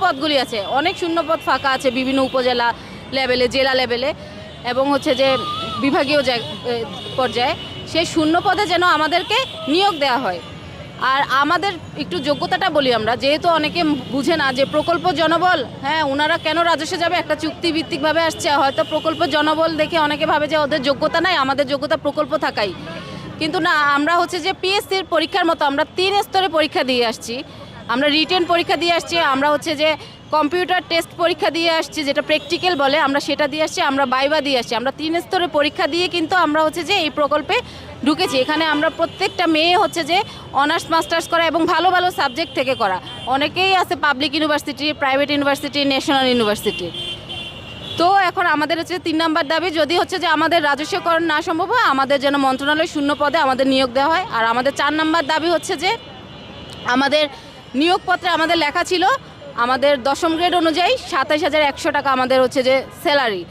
পদগুলি আছে, অনেক শূন্য পদ ফাঁকা আছে বিভিন্ন উপজেলা লেভেলে, জেলা লেভেলে এবং হচ্ছে যে বিভাগীয় পর্যায়ে। সেই শূন্য পদে যেন আমাদেরকে নিয়োগ দেওয়া হয়। আর আমাদের একটু যোগ্যতাটা বলি আমরা, যেহেতু অনেকে বুঝে না যে প্রকল্প জনবল, হ্যাঁ ওনারা কেন রাজস্বে যাবে, একটা চুক্তিভিত্তিকভাবে আসছে, হয়তো প্রকল্প জনবল দেখে অনেকে ভাবে যে ওদের যোগ্যতা নাই, আমাদের যোগ্যতা প্রকল্প থাকাই। কিন্তু না, আমরা হচ্ছে যে পিএসসির পরীক্ষার মতো আমরা 3 স্তরে পরীক্ষা দিয়ে আসছি। আমরা রিটেন পরীক্ষা দিয়ে আসছি, আমরা হচ্ছে যে কম্পিউটার টেস্ট পরীক্ষা দিয়ে আসছি, যেটা প্র্যাকটিক্যাল বলে, আমরা সেটা দিয়ে আসছি, আমরা বাইবা দিয়ে আসছি। আমরা 3 স্তরে পরীক্ষা দিয়ে কিন্তু আমরা হচ্ছে যে এই প্রকল্পে ঢুকেছি। এখানে আমরা প্রত্যেকটা মেয়ে হচ্ছে যে অনার্স মাস্টার্স করা এবং ভালো ভালো সাবজেক্ট থেকে করা। অনেকেই আছে public university, private university, national university. তো এখন আমাদের হচ্ছে 3 নম্বর দাবি, যদি হচ্ছে যে আমাদের রাজস্বকরণ না সম্ভব হয়, আমাদের যেন মন্ত্রণালয় শূন্য পদে আমাদের নিয়োগ দেওয়া হয়। আর আমাদের 4 নম্বর দাবি হচ্ছে যে আমাদের নিয়োগপত্রে আমাদের লেখা ছিল আমাদের 10ম গ্রেড অনুযায়ী 27,100 টাকা আমাদের হচ্ছে যে স্যালারি।